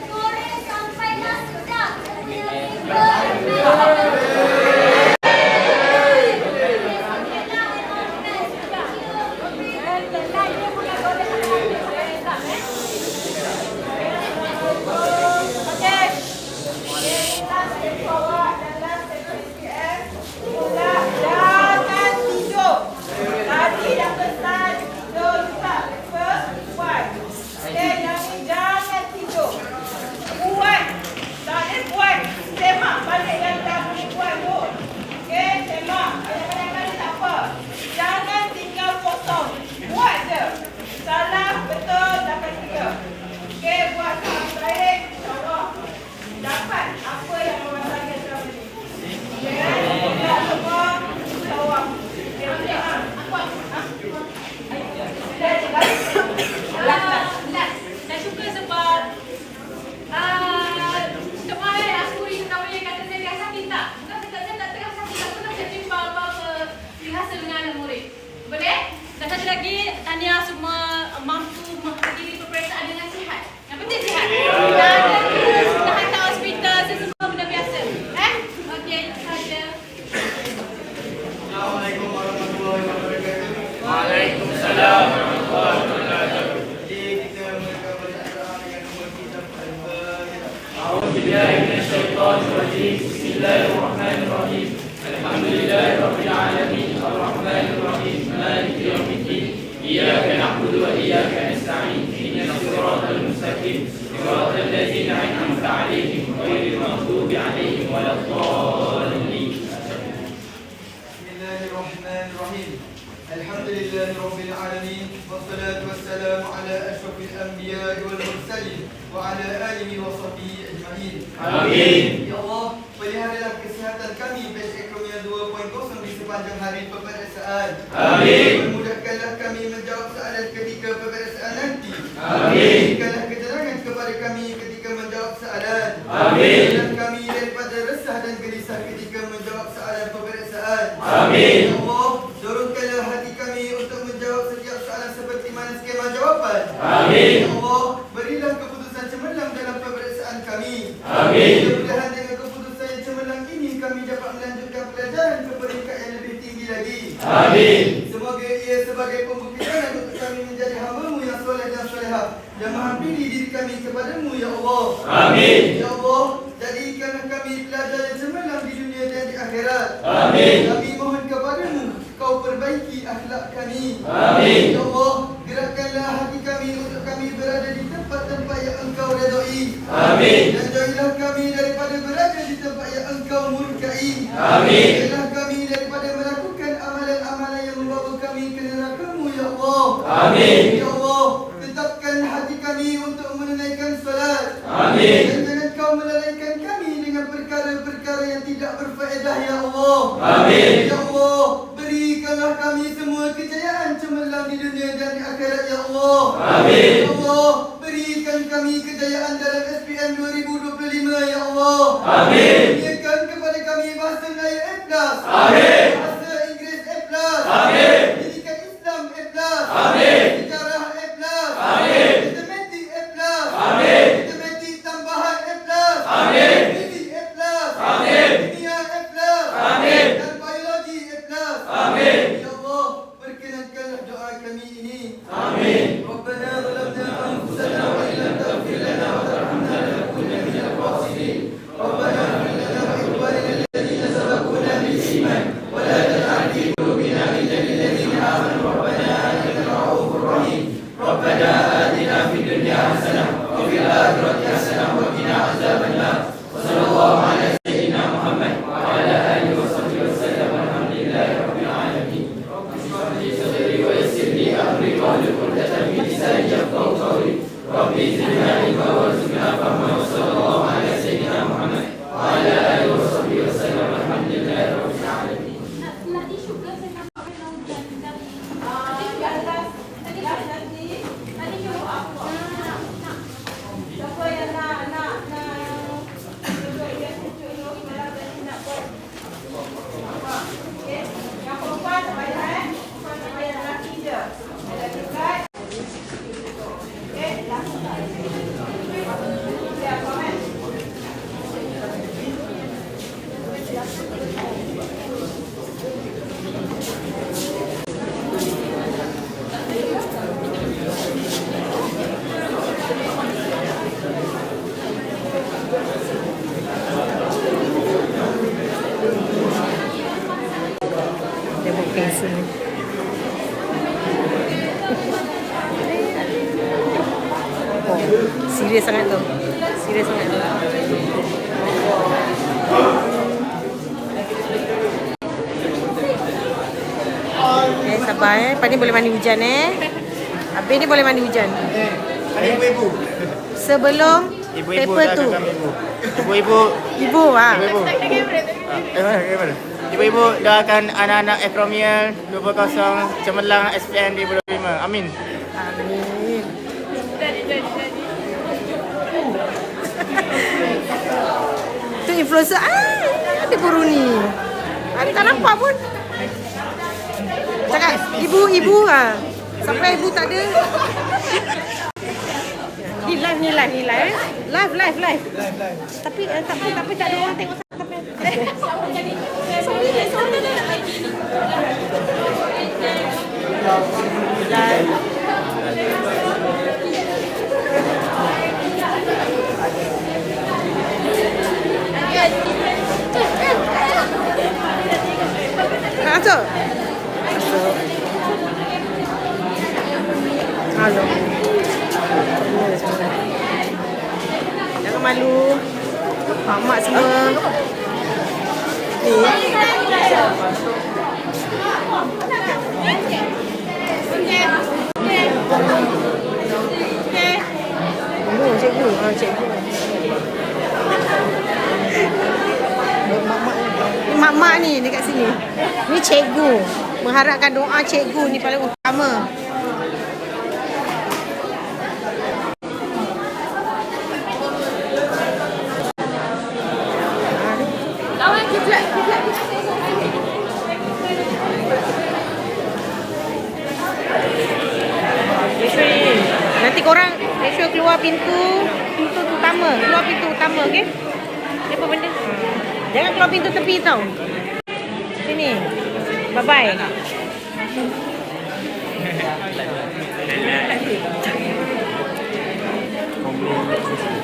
Goreng sampai dah sedap. Bismillahirrahmanirrahim. Alhamdulillahirabbil alamin. Arrahmanirrahim. Maliki yaumiddin. Iyyaka na'budu wa iyyaka nasta'in. Ihdinas siratal mustaqim. Siratal ladzina an'amta 'alaihim ghairil maghdubi 'alaihim waladdallin. Bismillahirrahmanirrahim. Alhamdulillahirabbil alamin. Wassalatu wassalamu ala asyrafil anbiya'i wal mursalin wa ala alihi wa sahbihi ajma'in. Amin. Ya Allah, peliharalah kesihatan kami batch Ekonomia 2.0 di sepanjang hari peperiksaan. Amin. Memudahkanlah kami menjawab soalan ketika peperiksaan nanti. Amin. Berikanlah keterangan kepada kami ketika menjawab soalan. Amin. Dan kami daripada resah dan gelisah ketika menjawab soalan peperiksaan. Amin. Ya Allah, dorongkanlah hati kami untuk menjawab setiap soalan seperti mana skema jawapan. Amin. Ya Allah, berilah keputusan cemerlang dalam peperiksaan kami. Amin. Mudah-mudahan dengan keputusan yang cemerlang ini kami dapat melanjutkan pelajaran ke peringkat yang lebih tinggi lagi. Amin. Semoga ia sebagai pembuktian untuk kami menjadi hamba-Mu yang soleh dan solehah, yang maha pilih diri kami kepadamu, Ya Allah. Amin. Ya Allah, jadikanlah kami pelajar yang cemerlang di dunia dan di akhirat. Amin. Kami mohon kepadamu, Kau perbaiki akhlak kami. Amin. Ya Allah, gerakkanlah hati kami untuk kami berada di tempat-tempat yang Engkau redai. Amin. Dan jauhilah kami daripada berada di tempat yang Engkau murkai. Amin. Jauhilah kami daripada melakukan amalan-amalan yang membawa kami ke neraka-Mu, Ya Allah. Amin. Ya Allah, tetapkan hati kami untuk menunaikan salat. Amin. Dan jangan Kau melalaikan kami dengan perkara-perkara yang tidak berfaedah, Ya Allah. Amin. Ya Allah, berikanlah kami semua kejayaan cemerlang di dunia dan di akhirat, Ya Allah. Amin. Ya Allah, berikan kami kejayaan dalam SPM 2025, Ya Allah. Amin. Berikan kepada kami bahasa Melayu A+, Amin. bahasa Inggeris A+, Amin. pendidikan Islam A+, Amin. sejarah A+, Amin. matematik A+, Amin. matematik tambahan A+, Amin. fizik A+, Amin. kimia A+, Amin. dan biologi A+. Amin. Ya Allah, perkenankanlah doa kami ini. Amin. Rabbana zalamna anfusana wa illam taghfir lana wa tarhamna lanakunanna minal khasirin. Rabbana ighfir lana wa ikhwanina alladhina sabaquna bil iman wa la taj'al fi qulubina ghillan lil ladzina amanu rabbana innaka ra'ufur rahim. Rabbana atina fid dunya hasanah wa fil akhirati hasanah wa qina azabannar. Wa sallallahu ala sayyidina Muhammad wa ala alihi wa sahbihi wasallam. Alhamdulillahi rabbil alamin. Rabbi shrah li sadri wa yassir li amri wahlul 'uqdatam min lisani yafqahu qawli. Rabbi zidna ilma warzuqna fahma. Wa sallallahu ala sayyidina Muhammad wa Lepas ni boleh mandi hujan Habis ni boleh mandi hujan. Ada ibu-ibu. Sebelum Ibu-ibu paper dah tu. kami ibu. Ibu-ibu. Ibu Ibu-ibu. Mana? Ibu-ibu doakan anak-anak Akromial 20 cemerlang SPM 2025. Amin. Amin. Tu influencer. Ada guru ni. Ada tak nampak pun. Cakap ibu-ibu Sampai ibu tak ada. Ni live. Live. Tapi tak ada orang tengok tapi. Sorry. Live. Masuk. Halo. Jangan malu. Mak semua. Ni. Cikgu. Mak-mak ni dekat sini. Ni cikgu. Mengharapkan doa cikgu ni paling utama. Nanti korang make sure keluar pintu utama. Keluar pintu utama, okey? Ni apa benda? Jangan keluar pintu tepi tau. Sini. Bye-bye.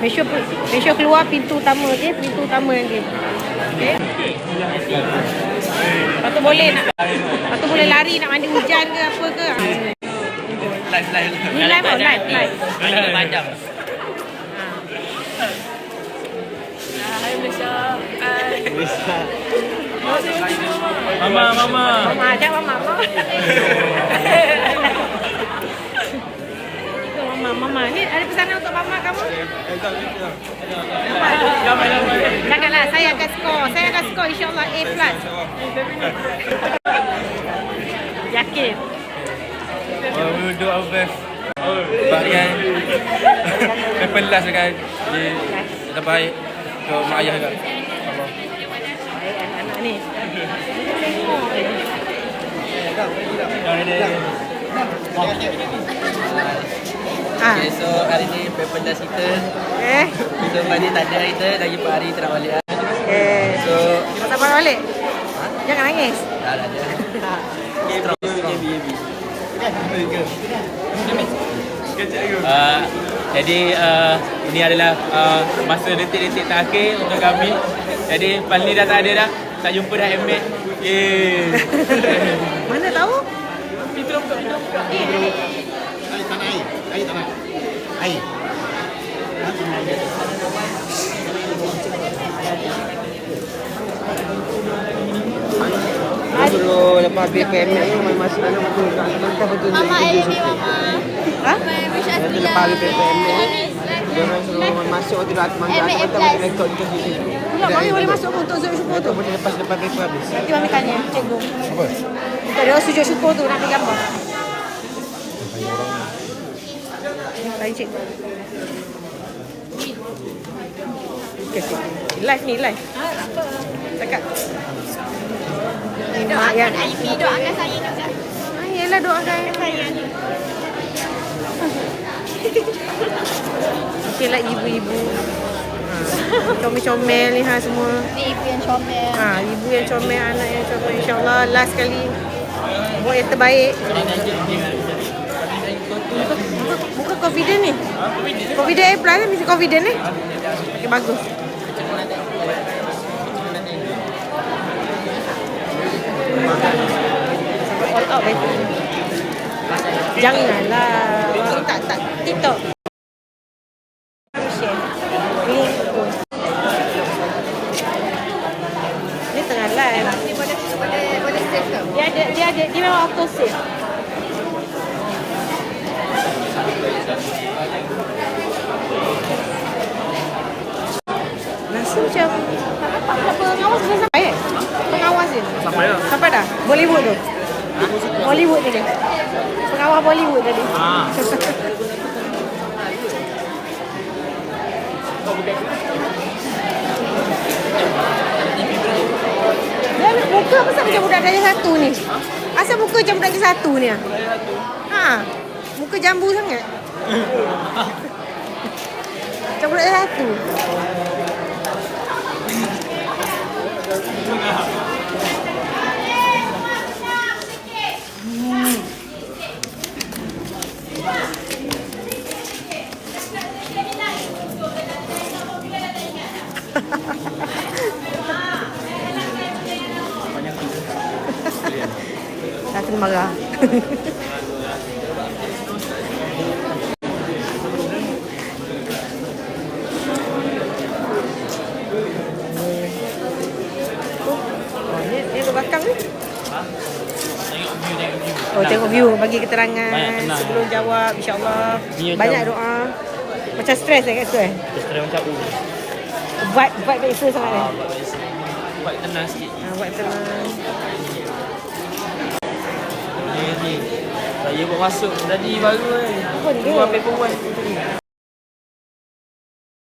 Make sure keluar pintu utama, okey? Pintu utama nanti. Okey? Lepas tu boleh lari nak mandi hujan ke apa ke. Live. Ni live tau, live. Live padam. Hai Malaysia. Mama. Mama, jangan mama. Mama. Ni ada pesanan untuk mama kamu? Janganlah, saya akan skor insya-Allah A+. Yakin. We will do our best. Bahagian paper last kan. Dia terbaik ke mak ayah juga. Baik anak-anak ni. Okay, so hari ni paper last kita. So hari tak ada kita lagi 4 hari tak nak balik. So Sabar balik. Jangan nangis. dah ada. Jadi ini adalah masa detik-detik terakhir untuk kami. Jadi Fazli dah tak ada dah. Tak jumpa dah Ahmed. Mana tahu? Air. Suruh lepas PPM ni masih ada betul Mama Elmi Mama. Ha? Nanti lepas PPM ni jangan suruh masuk waktu dah mangga rekod ke sini. Pula mami boleh masuk pun untuk sujud syukur tu. Boleh lepas paper habis. Nanti mami tanya cikgu. Apa? Kita ada sujud syukur tu nak ambil gambar. Tanya cikgu. Okay. Live ni live. Cakap. Doakan Aifi, doakan saya juga. Yelah doakan saya. Okeylah ibu-ibu. Comel-comel ni semua. Ni ibu yang comel. Ibu yang comel, anak yang comel. InsyaAllah last kali buat yang terbaik. Bukan confident ni. Confident A+, mesti confident ni. Okay, bagus. Sampai all out betul. Janganlah. Tak TikTok. Share. Ni tengah live. Boleh save ke? Dia memang auto save. rasa macam pengawas dah sampai pengawas dia Sampai dah. sampai dah Bollywood tu Bollywood tadi pengawas Bollywood tadi dia muka pasal macam budak darjah 1 ni asal muka macam budak darjah 1 ni muka jambu sangat macam budak darjah 1 dah kena marah. Ni ke belakang ni? Oh, tengok view, bagi keterangan sebelum jawab, insya-Allah. Banyak doa. Macam stres kat situ Stres macam tu. Vibe biasa sangat Buat tenang sikit. Vibe tenang. Ni. Saya buat masuk tadi baru kan. Apa ni? Buat paper one.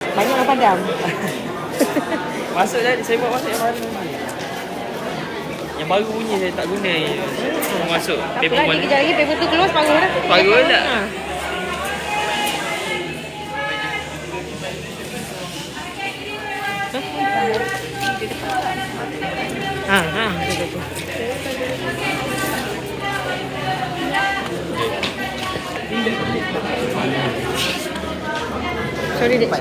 Banyak orang padam. Masuk tadi, saya buat masuk yang baru. Yang baru punya saya tak guna. Masuk paper Paper one. kejap lagi paper tu keluar separuh dah. Separuh dah. Betul. Sorry dek.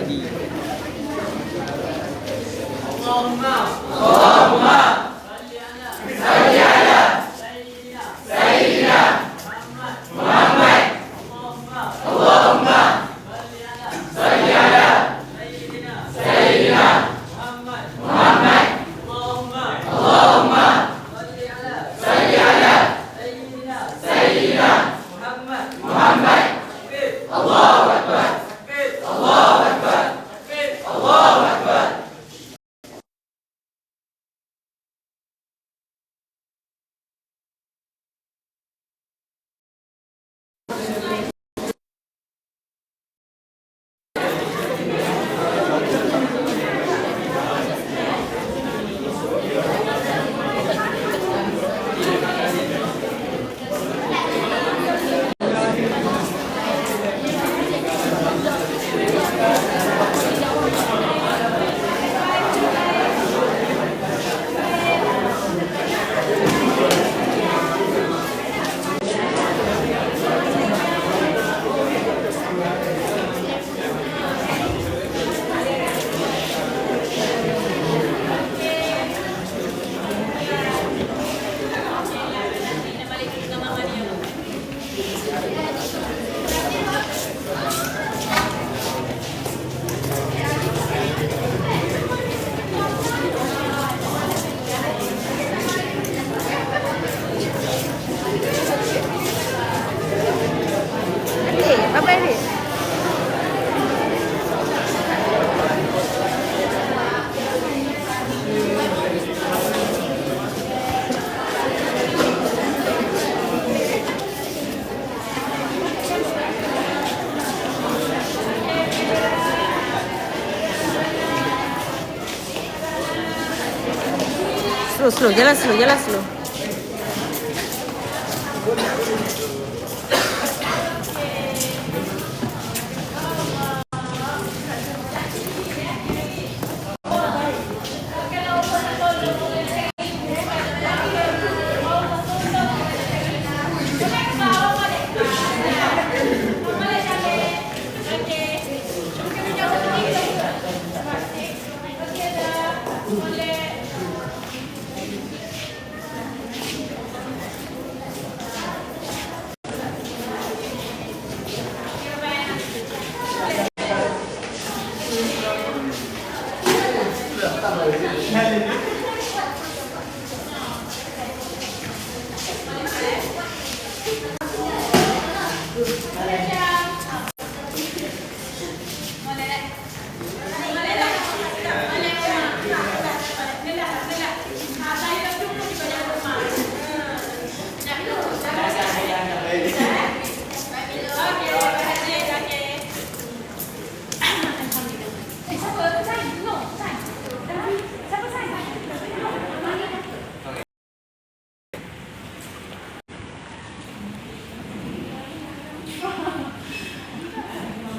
Apa ni? Slow, jalan slow.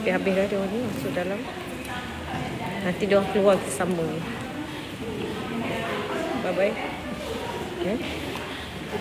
Okey, habis dah dia ni masuk dalam. Nanti dia keluar kita sambung. Bye bye. Okay.